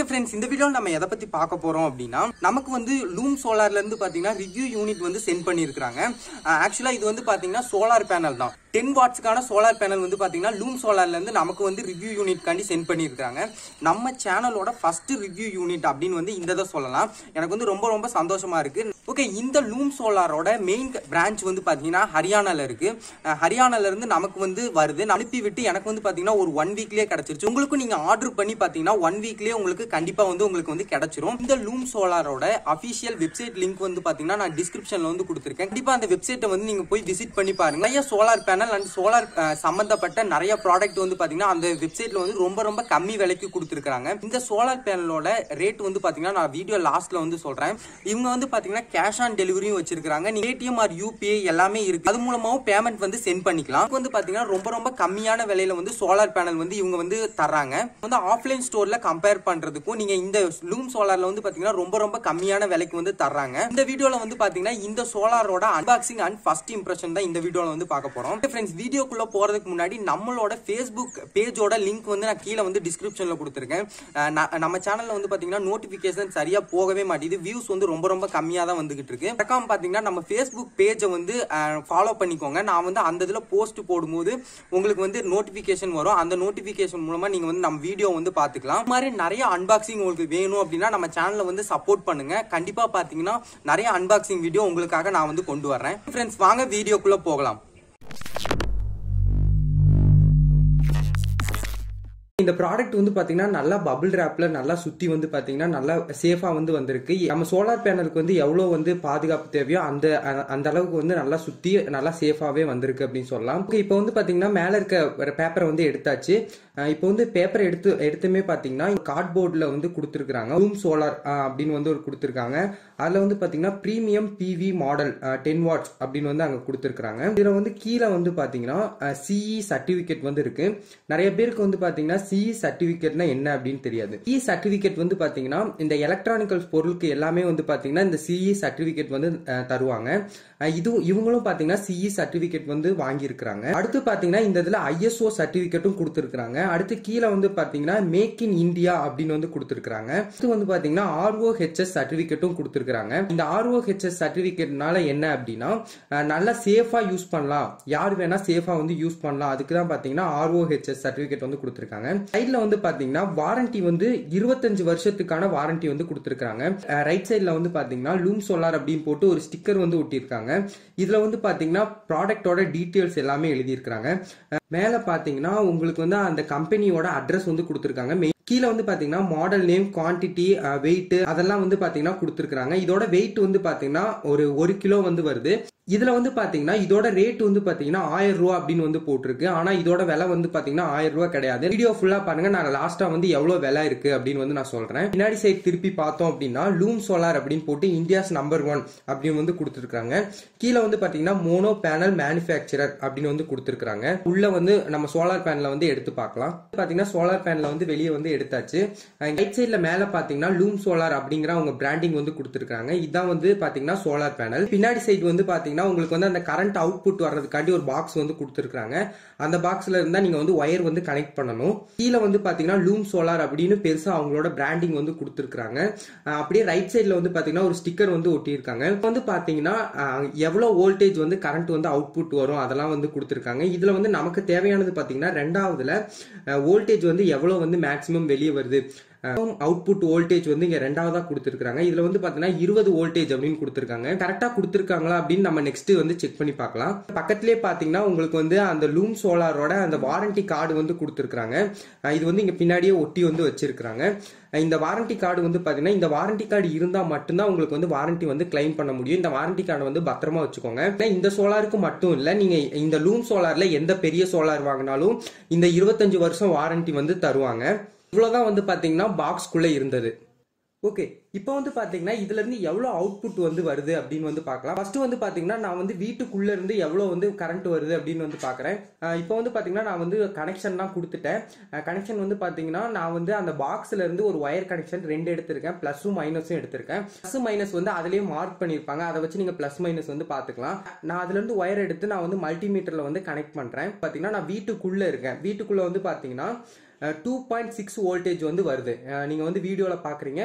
Okay friends, இந்த வீடியோல நம்ம எதை பத்தி பார்க்க போறோம் அப்படின்னா, நமக்கு வந்து லூம் சோலார்ல இருந்து பாத்தீங்கன்னா ரிவ்யூ யூனிட் வந்து சென்ட் பண்ணிருக்காங்க. ஆக்சுவலா இது வந்து பாத்தீங்கன்னா சோலார் பேனல் தான். 10 வாட்ஸ்க்கான சோலார் பேனல் வந்து பாத்தீங்கன்னா லூம் சோலார்ல இருந்து நமக்கு வந்து ரிவ்யூ யூனிட் காண்டி சென்ட் பண்ணிருக்காங்க. நம்ம சேனலோட ஃபர்ஸ்ட் ரிவ்யூ யூனிட் அப்படின்னு வந்து இந்த சொல்லலாம். எனக்கு வந்து ரொம்ப ரொம்ப சந்தோஷமா இருக்கு. ஓகே, இந்த லூம் சோலாரோட மெயின் பிரான்ச் வந்து பாத்தீங்கன்னா ஹரியானால இருக்கு. ஹரியானால இருந்து நமக்கு வந்து வருது. அனுப்பி விட்டு எனக்கு வந்து பாத்தீங்கன்னா ஒரு 1 வீக்லயே கிடைச்சிருச்சு. உங்களுக்கு நீங்க ஆர்டர் பண்ணி பாத்தீங்கன்னா 1 வீக்லயே உங்களுக்கு கண்டிப்பா வந்து உங்களுக்கு வந்து கிடைச்சிரும். இந்த லூம் சோலாரோட அபிஷியல் வெப்சைட் லிங்க் வந்து பாத்தீங்கன்னா நான் டிஸ்கிரிப்ஷன்ல வந்து கொடுத்திருக்கேன். கண்டிப்பா அந்த வெப்சைட்டை வந்து நீங்க போய் விசிட் பண்ணி பாருங்க. நிறைய சோலார் பேனல் அண்ட் சோலார் சம்பந்தப்பட்ட நிறைய ப்ராடக்ட் வந்து பாத்தீங்கன்னா அந்த வெப்சைட்ல வந்து ரொம்ப ரொம்ப கம்மி விலைக்கு கொடுத்திருக்காங்க. இந்த சோலார் பேனலோட ரேட் வந்து பாத்தீங்கன்னா நான் வீடியோ லாஸ்ட்ல வந்து சொல்றேன். இவங்க வந்து பாத்தீங்கன்னா கேஷ் ஆன் டெலிவரியும் வச்சிருக்காங்க. நீங்க ஏடிஎம் ஆர் யூபிஐ எல்லாமே இருக்கு. அது மூலமாவும் பேமெண்ட் வந்து சென்ட் பண்ணிக்கலாம். வந்து பாத்தீங்கன்னா ரொம்ப ரொம்ப கம்மியான விலையில வந்து சோலார் பேனல் வந்து இவங்க வந்து தர்றாங்க. வந்து ஆஃப்லைன் ஸ்டோர்ல கம்பேர் பண்றதுக்கும் நீங்க இந்த லூம் சோலார்ல வந்து பாத்தீங்கன்னா ரொம்ப ரொம்ப கம்மியான விலைக்கு வந்து தர்றாங்க. இந்த வீடியோல வந்து பாத்தீங்கன்னா இந்த சோலாரோட அன்பாக்சிங் அண்ட் ஃபர்ஸ்ட் இம்ப்ரெஷன் தான் இந்த வீடியோல வந்து பார்க்க போறோம். ஃப்ரெண்ட்ஸ், வீடியோக்குள்ள போறதுக்கு முன்னாடி நம்மளோட Facebook பேஜோட லிங்க் வந்து நான் கீழே வந்து டிஸ்கிரிப்ஷன்ல கொடுத்திருக்கேன். நம்ம சேனல்ல வந்து பாத்தீங்கன்னா நோட்டிபிகேஷன் சரியா போகவே மாட்டேது. வியூஸ் வந்து ரொம்ப ரொம்ப கம்மியா தான் வந்துகிட்டு இருக்கு. மறக்காம பாத்தீங்கன்னா நம்ம Facebook பேஜை வந்து ஃபாலோ பண்ணிக்கோங்க. நான் வந்து அந்த இதுல போஸ்ட் போடும்போது உங்களுக்கு வந்து நோட்டிபிகேஷன் வரும். அந்த நோட்டிபிகேஷன் மூலமா நீங்க வந்து நம்ம வீடியோ வந்து பாத்துக்கலாம். இந்த மாதிரி நிறைய அன்பாக்சிங் உங்களுக்கு வேணும் அப்படின்னா நம்ம சேனலை வந்து சப்போர்ட் பண்ணுங்க. கண்டிப்பா பாத்தீங்கன்னா நிறைய அன்பாக்சிங் வீடியோ உங்களுக்காக நான் வந்து கொண்டு வரேன். ஃப்ரெண்ட்ஸ், வாங்க வீடியோக்குள்ள போகலாம். இந்த ப்ராடக்ட் வந்து பாத்தீங்கன்னா நல்லா பபிள் ராப்ல நல்லா சுத்தி வந்து பாத்தீங்கன்னா நல்லா சேஃபா வந்து வந்திருக்கு. நம்ம சோலார் பேனலுக்கு வந்து எவ்வளவு வந்து பாதுகாப்பு தேவையோ அந்த அளவுக்கு வந்து நல்லா சுத்தி நல்லா சேஃபாவே வந்திருக்கு அப்படின்னு சொல்லலாம். இப்போ வந்து பாத்தீங்கன்னா மேல இருக்க பேப்பரை வந்து எடுத்தாச்சு. இப்போ வந்து பேப்பர் எடுத்துமே பாத்தீங்கன்னா கார்ட்போர்ட்ல வந்து கொடுத்துருக்காங்க. லூம் சோலார் அப்படின்னு வந்து ஒரு கொடுத்துருக்காங்க. அதுல வந்து பாத்தீங்கன்னா பிரீமியம் பிவி மாடல் 10 வாட்ஸ் அப்படின்னு வந்து அங்க கொடுத்துருக்காங்க. இதுல வந்து கீழே வந்து பாத்தீங்கன்னா சிஇ சர்டிபிகேட் வந்து இருக்கு. நிறைய பேருக்கு வந்து பாத்தீங்கன்னா சிஇ சர்டிபிகேட்னா என்ன அப்படின்னு தெரியாது. சிஇ சர்டிபிகேட் வந்து பாத்தீங்கன்னா இந்த எலக்ட்ரானிக்கல் பொருளுக்கு எல்லாமே வந்து பாத்தீங்கன்னா இந்த சிஇ சர்டிபிகேட் வந்து தருவாங்க. இவங்களும் பாத்தீங்கன்னா சிஇ சர்டிபிகேட் வந்து வாங்கி இருக்காங்க. அடுத்து பாத்தீங்கன்னா இந்த இதுல ஐஎஸ்ஓ சர்டிபிகேட்டும் கொடுத்திருக்காங்க. அடுத்து கீழே வந்து பாத்தீங்கன்னா மேக் இன் இந்தியா அப்படின்னு வந்து கொடுத்திருக்காங்க. அடுத்து வந்து பாத்தீங்கன்னா ROHS சர்டிபிகேட்டும் கொடுத்திருக்காங்க. இந்த ROHS சர்டிபிகேட்னால என்ன அப்படின்னா நல்லா சேஃபா யூஸ் பண்ணலாம். யார் வேணா சேஃபா வந்து யூஸ் பண்ணலாம். அதுக்கு தான் பாத்தீங்கன்னா ROHS சர்டிபிகேட் வந்து கொடுத்திருக்காங்க. சைடுல வந்து பாத்தீங்கன்னா வாரண்டி வந்து 25 வருஷத்துக்கான வாரண்டி வந்து கொடுத்திருக்காங்க. ரைட் சைடுல வந்து பாத்தீங்கன்னா லூம் சோலார் அப்படின்னு போட்டு ஒரு ஸ்டிக்கர் வந்து ஒட்டியிருக்காங்க. இதுல வந்து பாத்தீங்கன்னா ப்ராடக்டோட டீடைல்ஸ் எல்லாமே எழுதியிருக்காங்க. மேல பாத்தீங்கன்னா உங்களுக்கு வந்து அந்த கம்பெனியோட அட்ரஸ் வந்து கொடுத்திருக்காங்க. கீழே வந்து பாத்தீங்கன்னா மாடல் நேம், குவான்டிட்டி, வெயிட் அதெல்லாம் வந்து பாத்தீங்கன்னா கொடுத்திருக்காங்க. இதோட வெயிட் வந்து பாத்தீங்கன்னா ஒரு 1 கிலோ வந்து வருது. இதுல வந்து பாத்தீங்கன்னா இதோட ரேட் வந்து பாத்தீங்கன்னா 1000 ரூபாய் அப்படின்னு வந்து போட்டிருக்கு. ஆனா இதோட விலை வந்து பாத்தீங்கன்னா 1000 ரூபாய் கிடையாது. வீடியோ ஃபுல்லா பாருங்க. நான் லாஸ்டா வந்து எவ்வளவு விலை இருக்கு அப்படின்னு வந்து நான் சொல்றேன். பின்னாடி சைடு திருப்பி பார்த்தோம் அப்படின்னா லூம் சோலார் அப்படின்னு போட்டு இந்தியாஸ் நம்பர் 1 அப்படின்னு வந்து கொடுத்திருக்காங்க. கீழே வந்து பாத்தீங்கன்னா மோனோ பேனல் மேனுஃபேக்சரர் அப்படின்னு வந்து கொடுத்திருக்காங்க. உள்ள வந்து நம்ம சோலார் பேனல வந்து எடுத்து பார்க்கலாம். பாத்தீங்கன்னா சோலார் பேனல வந்து வெளியே வந்து எடுத்தாச்சு. ரைட் சைட்ல மேல பாத்தீங்கன்னா லூம் சோலார் அப்படிங்கிற அவங்க பிராண்டிங் வந்து கொடுத்திருக்காங்க. இதான் வந்து பாத்தீங்கன்னா சோலார் பேனல். பின்னாடி சைடு வந்து பாத்தீங்கன்னா உங்களுக்கு வந்து அந்த கரண்ட் அவுட்புட் வர்றதுக்காண்டி ஒரு பாக்ஸ் வந்து கொடுத்திருக்காங்க. அந்த பாக்ஸ்ல இருந்தா நீங்க வந்து ஒயர் வந்து கனெக்ட் பண்ணணும். கீழே வந்து பாத்தீங்கன்னா லூம் சோலார் அப்படின்னு பெருசா அவங்களோட பிராண்டிங் வந்து கொடுத்திருக்காங்க. அப்படியே ரைட் சைட்ல வந்து பாத்தீங்கன்னா ஒரு ஸ்டிக்கர் வந்து ஒட்டியிருக்காங்க. வந்து பாத்தீங்கன்னா எவ்வளவு வோல்டேஜ் வந்து கரண்ட் வந்து அவுட்புட் வரும் அதெல்லாம் வந்து கொடுத்திருக்காங்க. இதுல வந்து நமக்கு தேவையானது பாத்தீங்கன்னா ரெண்டாவதுல வோல்டேஜ் வந்து எவ்வளவு வந்து மேக்ஸிமம் வெளியே வருது, அவுட்புட் வோல்டேஜ் வந்து இங்க ரெண்டாவதா கொடுத்திருக்காங்க. இதுல வந்து பாத்தீங்கன்னா 20 வோல்டேஜ் அப்படின்னு கொடுத்திருக்காங்க. கரெக்டா கொடுத்திருக்காங்களா அப்படின்னு நம்ம நெக்ஸ்ட் வந்து செக் பண்ணி பார்க்கலாம். பக்கத்திலே பாத்தீங்கன்னா உங்களுக்கு வந்து அந்த லூம் சோலாரோட அந்த வாரண்டி கார்டு வந்து கொடுத்திருக்காங்க. இது வந்து இங்க பின்னாடியே ஒட்டி வந்து வச்சிருக்காங்க. இந்த வாரண்டி கார்டு வந்து பாத்தீங்கன்னா இந்த வாரண்டி கார்டு இருந்தா மட்டும்தான் உங்களுக்கு வந்து வாரண்டி வந்து கிளைம் பண்ண முடியும். இந்த வாரண்டி கார்டு வந்து பத்திரமா வச்சுக்கோங்க. இந்த சோலாருக்கு மட்டும் இல்ல, நீங்க இந்த லூம் சோலார்ல எந்த பெரிய சோலார் வாங்கினாலும் இந்த 25 வருஷம் வாரண்டி வந்து தருவாங்க. இவ்வளவுதான் வந்து பாத்தீங்கன்னா பாக்ஸ்குள்ள இருந்தது. ஓகே, இப்போ வந்து பாத்தீங்கன்னா இதுல இருந்து எவ்வளவு அவுட்புட் வந்து வருது அப்படின்னு வந்து பார்க்கலாம். ஃபர்ஸ்ட் வந்து பாத்தீங்கன்னா நான் வந்து வீட்டுக்குள்ள இருந்து எவ்வளவு வந்து கரண்ட் வருது அப்படின்னு வந்து பாக்குறேன். இப்போ வந்து பாத்தீங்கன்னா நான் வந்து கனெக்ஷன் தான் கொடுத்துட்டேன். கனெக்ஷன் வந்து பாத்தீங்கன்னா நான் வந்து அந்த பாக்ஸ்ல இருந்து ஒரு ஒயர் கனெக்ஷன் 2 எடுத்திருக்கேன். பிளஸும் மைனஸும் எடுத்திருக்கேன். பிளஸ் மைனஸ் வந்து அதுலயே மார்க் பண்ணிருப்பாங்க. அதை வச்சு நீங்க பிளஸ் மைனஸ் வந்து பாத்துக்கலாம். நான் அதுல இருந்து ஒயர் எடுத்து நான் வந்து மல்டிமீட்டர்ல வந்து கனெக்ட் பண்றேன். பாத்தீங்கன்னா நான் வீட்டுக்குள்ள இருக்கேன். வீட்டுக்குள்ள வந்து பாத்தீங்கன்னா 2.6 வோல்டேஜ் வந்து வருது. நீங்க வந்து வீடியோல பாக்குறீங்க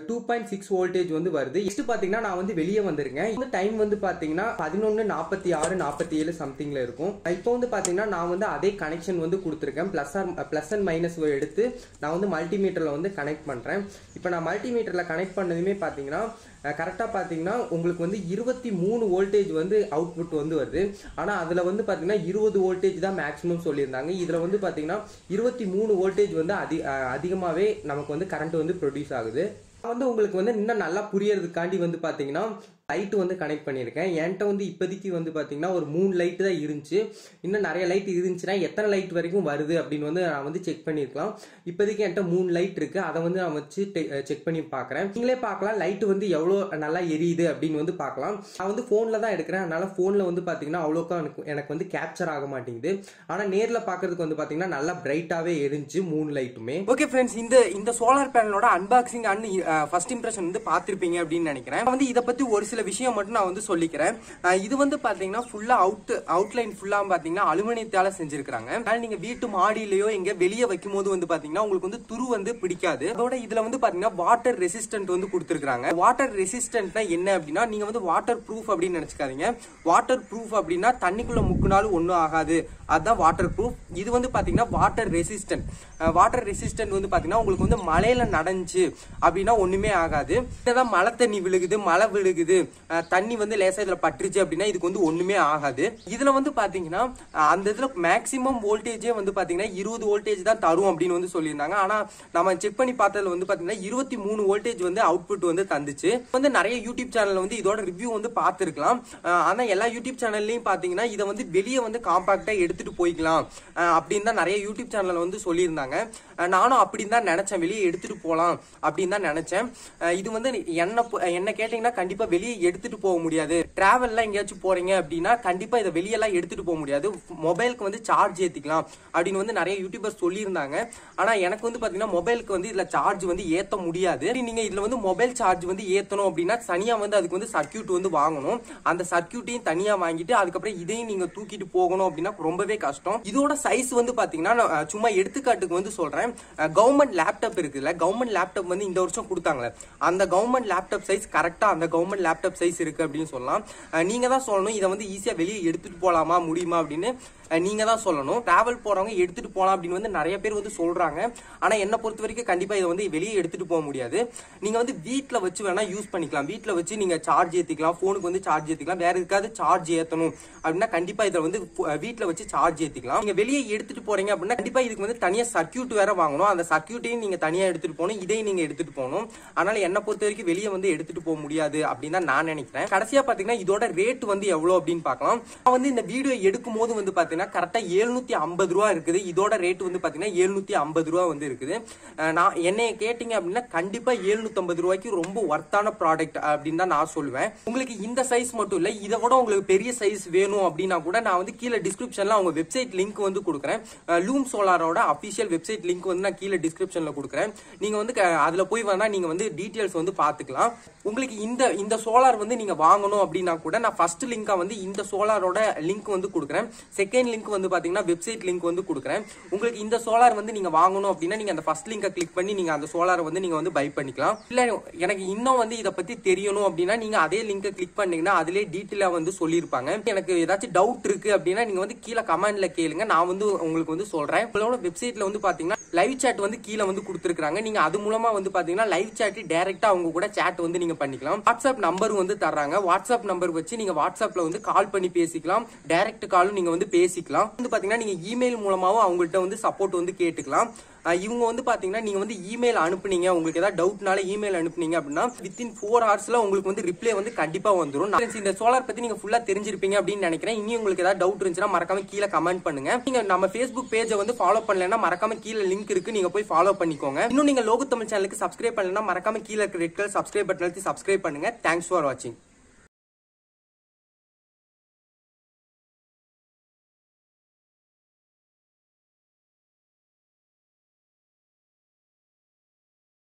2.6 வோல்டேஜ் வந்து வருது. நெக்ஸ்ட் பாத்தீங்கன்னா நான் வந்து வெளியே வந்திருக்கேன். இந்த டைம் வந்து பாத்தீங்கன்னா 11:46 47 சம்திங்ல இருக்கும். இப்போ வந்து பாத்தீங்கன்னா நான் வந்து அதே கனெக்ஷன் வந்து கொடுத்துருக்கேன். பிளஸ் அண்ட் மைனஸ் எடுத்து நான் வந்து மல்டிமீட்டர்ல வந்து கனெக்ட் பண்றேன். இப்போ நான் மல்டிமீட்டர்ல கனெக்ட் பண்ணதுமே பாத்தீங்கன்னா கரெக்டா பாத்தீங்கன்னா உங்களுக்கு வந்து 23 வோல்டேஜ் வந்து அவுட்புட் வந்து வருது. ஆனா அதுல வந்து பாத்தீங்கன்னா 20 வோல்டேஜ் தான் மேக்ஸிமம் சொல்லியிருந்தாங்க. இதுல வந்து பாத்தீங்கன்னா 23 வோல்டேஜ் வந்து அதிகமாவே நமக்கு வந்து கரண்ட் வந்து ப்ரொடியூஸ் ஆகுது. வந்து உங்களுக்கு வந்து இன்னும் நல்லா புரியறதுக்காண்டி வந்து பாத்தீங்கன்னா லைட் வந்து கனெக்ட் பண்ணியிருக்கேன். என்கிட்ட வந்து இப்போதைக்கு வந்து பாத்தீங்கன்னா ஒரு 3 லைட் தான் இருந்துச்சு. இன்னும் நிறைய லைட் இருந்துச்சுன்னா எத்தனை லைட் வரைக்கும் வருது அப்படின்னு வந்து நான் வந்து செக் பண்ணியிருக்கலாம். இப்போதைக்கு என்கிட்ட 3 லைட் இருக்கு. அதை வந்து நான் வச்சு செக் பண்ணி பார்க்குறேன். நீங்களே பார்க்கலாம் லைட் வந்து எவ்வளோ நல்லா எரியுது அப்படின்னு வந்து பார்க்கலாம். நான் வந்து ஃபோனில் தான் எடுக்கிறேன். அதனால ஃபோனில் வந்து பார்த்தீங்கன்னா அவ்வளோக்கா எனக்கு வந்து கேப்சர் ஆக மாட்டேங்குது. ஆனால் நேரில் பார்க்கறதுக்கு வந்து பார்த்தீங்கன்னா நல்லா பிரைட்டாகவே எரிஞ்சு 3 லைட்டுமே. ஓகே ஃப்ரெண்ட்ஸ், இந்த சோலார் பேனலோட அன்பாக்சிங் அண்ட் ஃபர்ஸ்ட் இம்ப்ரெஷன் வந்து பார்த்துருப்பீங்க அப்படின்னு நினைக்கிறேன். வந்து இதை பற்றி ஒரு சில விஷயம் மட்டும் நான் வந்து சொல்லிக்கிறேன். இது வந்து பாத்தீங்கன்னா ஃபுல்லா அவுட்லைன் ஃபுல்லா பாத்தீங்கன்னா அலுமினியத்தால செஞ்சிருக்காங்க. அதனால நீங்க வீட்டு மாடியிலயோ எங்க வெளியே வைக்கும் போது வந்து பாத்தீங்கன்னா உங்களுக்கு வந்து துரு வந்து பிடிக்காது. அதோட இதுல வந்து பாத்தீங்கன்னா வாட்டர் ரெசிஸ்டன்ட் வந்து கொடுத்திருக்காங்க. வாட்டர் ரெசிஸ்டன்ட்னா என்ன அப்படின்னா நீங்க வந்து வாட்டர் ப்ரூஃப் அப்படின்னு நினைச்சுக்காதீங்க. வாட்டர் ப்ரூஃப் அப்படின்னா தண்ணிக்குள்ள முக்குனாலும் ஒன்னும் ஆகாது, அதுதான் வாட்டர் ப்ரூஃப். இது வந்து பாத்தீங்கன்னா வாட்டர் ரெசிஸ்டன்ட். வாட்டர் ரெசிஸ்டன்ட் வந்து பாத்தீங்கன்னா உங்களுக்கு வந்து மழையில நனைஞ்சு அப்படின்னா ஒண்ணுமே ஆகாது. இதான் மழை தண்ணி விழுகுது, மழை விழுகுது, தண்ணி வந்து லேசா இதுல பட்டுருச்சு அப்படின்னா இதுக்கு வந்து ஒண்ணுமே ஆகாது. இதுல வந்து பாத்தீங்கன்னா அந்த இதுல மேக்சிமம் வோல்டேஜே வந்து பாத்தீங்கன்னா 20 வோல்டேஜ் தான் தரும் அப்படின்னு வந்து சொல்லியிருந்தாங்க. ஆனா நம்ம செக் பண்ணி பார்த்ததுல வந்து பாத்தீங்கன்னா 23 வோல்டேஜ் வந்து அவுட்புட் வந்து தந்துச்சு. வந்து நிறைய யூடியூப் சேனல்ல வந்து இதோட ரிவ்யூ வந்து பார்த்திருக்கலாம். ஆனா எல்லா யூடியூப் சேனல்லையும் பாத்தீங்கன்னா இதை வந்து வெளியே வந்து காம்பாக்டா எடுத்துட்டு போய்க்கலாம் அப்படின்னு தான் நிறைய யூடியூப் சேனல்ல வந்து சொல்லியிருந்தாங்க. நானும் அப்படின்னு தான் நினைச்சேன், வெளியே எடுத்துட்டு போலாம் அப்படின்னு தான் நினைச்சேன். இது வந்து என்ன கேட்டீங்கன்னா கண்டிப்பா வெளியே எடுத்துட்டு போக முடியாது. டிராவல்லாம் எங்கேயாச்சும் போறீங்க அப்படின்னா கண்டிப்பா இதை வெளியெல்லாம் எடுத்துட்டு போக முடியாது. மொபைலுக்கு வந்து சார்ஜ் ஏத்திக்கலாம் அப்படின்னு வந்து நிறைய யூடியூபர்ஸ் சொல்லியிருந்தாங்க. ஆனா எனக்கு வந்து பாத்தீங்கன்னா மொபைலுக்கு வந்து இதுல சார்ஜ் வந்து ஏத்த முடியாது. நீங்க இதுல வந்து மொபைல் சார்ஜ் வந்து ஏத்தணும் அப்படின்னா தனியா வந்து அதுக்கு வந்து சர்க்யூட் வந்து வாங்கணும். அந்த சர்க்யூட்டையும் தனியா வாங்கிட்டு அதுக்கப்புறம் இதையும் நீங்க தூக்கிட்டு போகணும் அப்படின்னா ரொம்பவே கஷ்டம். இதோட சைஸ் வந்து பாத்தீங்கன்னா சும்மா எடுத்துக்காட்டுக்கு வந்து சொல்றேன். கவர்மெண்ட் லேப்டாப் இருக்குல்ல, கவர்மெண்ட் லேப்டாப் வந்து இந்த வருஷம் கொடுத்தாங்களே, அந்த கவர்மெண்ட் லேப்டாப் சைஸ் கரெக்டா அந்த கவர்மெண்ட் லேப்டாப் சைஸ் இருக்கு அப்படின்னு சொல்லலாம். நீங்க தான் சொல்லணும் இதை வந்து ஈஸியா வெளியே எடுத்துட்டு போலாமா முடியுமா அப்படின்னு நீங்க தான் சொல்லணும். டிராவல் போறவங்க எடுத்துட்டு போலாம் அப்படின்னு வந்து நிறைய பேர் வந்து சொல்றாங்க. ஆனா என்ன பொறுத்த வரைக்கும் கண்டிப்பா இதை வந்து வெளியே எடுத்துட்டு போக முடியாது. நீங்க வந்து வீட்டுல வச்சு வேணா யூஸ் பண்ணிக்கலாம். வீட்டுல வச்சு நீங்க சார்ஜ் ஏத்திக்கலாம், போனுக்கு வந்து சார்ஜ் ஏத்திக்கலாம். வேற எதுக்காவது சார்ஜ் ஏத்தணும் அப்படின்னா கண்டிப்பா இதை வந்து வீட்டுல வச்சு சார்ஜ் ஏத்திக்கலாம். நீங்க வெளியே எடுத்துட்டு போறீங்க அப்படின்னா கண்டிப்பா இதுக்கு வந்து தனியா சர்க்யூட் வேற வாங்கணும். அந்த சர்க்யூட்டையும் நீங்க தனியா எடுத்துட்டு போகணும், இதையும் நீங்க எடுத்துட்டு போகணும். அதனால என்ன பொறுத்த வரைக்கும் வெளியே வந்து எடுத்துட்டு போக முடியாது அப்படின்னு தான் நான் நினைக்கிறேன். கடைசியா பாத்தீங்கன்னா இதோட ரேட் வந்து எவ்வளவு அப்படின்னு பார்க்கலாம். நான் வந்து இந்த வீடியோ எடுக்கும் போது வந்து பாத்தீங்கன்னா கரெக்டா 750 ரூபா இருக்குது. இதோட ரேட் வந்து பாத்தீங்கன்னா 750 ரூபா வந்து இருக்குது. நான் என்னைய கேட்டீங்க அப்படின்னா கண்டிப்பா 750 ரூபாய்க்கு ரொம்ப ஒர்த்தான ப்ராடக்ட் அப்படின்னு தான் நான் சொல்லுவேன். உங்களுக்கு இந்த சைஸ் மட்டும் இல்ல, இதை விட உங்களுக்கு பெரிய சைஸ் வேணும் அப்படின்னா கூட நான் வந்து கீழே டிஸ்கிரிப்ஷன்ல அவங்க வெப்சைட் லிங்க் வந்து கொடுக்குறேன். லூம் சோலாரோட அபிஷியல் வெப்சைட் லிங்க் வந்து நான் கீழே டிஸ்கிரிப்ஷன்ல கொடுக்குறேன். நீங்க வந்து அதுல போய் வேணா நீங்க வந்து டீடைல்ஸ் வந்து பாத்துக்கலாம். உங்களுக்கு இந்த சோலார் வந்து நீங்க வாங்கணும் அப்படின்னா கூட நான் ஃபர்ஸ்ட் லிங்கா வந்து இந்த சோலாரோட லிங்க் வந்து கொடுக்குறேன். செகண்ட் லிங்க் வந்து பாத்தீங்கன்னா வெப்சைட் லிங்க் வந்து கொடுக்குறேன். உங்களுக்கு இந்த சோலார் வந்து நீங்க வாங்கணும் அப்படின்னா நீங்க அந்த ஃபர்ஸ்ட் லிங்கை கிளிக் பண்ணி நீங்க அந்த சோலாரை வந்து நீங்க வந்து பை பண்ணிக்கலாம். இல்ல எனக்கு இன்னும் வந்து இதை பத்தி தெரியணும் அப்படின்னா நீங்க அதே லிங்கை கிளிக் பண்ணீங்கன்னா அதிலே டீட்டெயிலா வந்து சொல்லியிருப்பாங்க. எனக்கு ஏதாச்சும் டவுட் இருக்கு அப்படின்னா நீங்க வந்து கீழே கமெண்ட்ல கேளுங்க, நான் வந்து உங்களுக்கு வந்து சொல்றேன். உங்களோட வெப்சைட்ல வந்து பாத்தீங்கன்னா லைவ் சாட் வந்து கீழே வந்து கொடுத்துருக்காங்க. நீங்க அது மூலமா வந்து பாத்தீங்கன்னா லைவ் சாட் டைரக்டா அவங்க கூட சாட் வந்து நீங்க பண்ணிக்கலாம். வாட்ஸ்அப் நம்பர் வந்து தர்றாங்க. வாட்ஸ்அப் நம்பர் வச்சு நீங்க வாட்ஸ்அப்ல வந்து கால் பண்ணி பேசிக்கலாம். டைரக்ட் காலும் நீங்க வந்து பேசிக்கலாம். வந்து பாத்தீங்கன்னா நீங்க இமெயில் மூலமாவும் அவங்கள்ட்ட வந்து சப்போர்ட் வந்து கேட்டுக்கலாம். இவங்க வந்து பாத்தீங்கன்னா நீங்க வந்து இமெயில் அனுப்புனீங்க, உங்களுக்கு ஏதாவது டவுட்னால இமெயில் அனுப்புனீங்க அப்படின்னா வித்தின் 4 ஹவர்ஸ்ல உங்களுக்கு வந்து ரிப்ளை வந்து கண்டிப்பா வந்துடும். இந்த சோலார் பத்தி நீங்க ஃபுல்லா தெரிஞ்சிருப்பீங்க அப்படின்னு நினைக்கிறேன். இனி உங்களுக்கு ஏதாவது டவுட் இருந்துச்சுன்னா மறக்காம கீழே கமெண்ட் பண்ணுங்க. நீங்க நம்ம ஃபேஸ்புக் பேஜை வந்து ஃபாலோ பண்ணலன்னா மறக்காம கீழே லிங்க் இருக்கு, நீங்க போய் ஃபாலோ பண்ணிக்கோங்க. இன்னும் நீங்க லோகு தமிழ் சேனலுக்கு சப்ஸ்கிரைப் பண்ணலன்னா மறக்காம கீழே இருக்க ரெட் கலர் சப்ஸ்கிரைப் பட்டன் அழுத்தி சப்ஸ்கிரைப் பண்ணுங்க. தேங்க்ஸ் ஃபார் வாட்சிங்.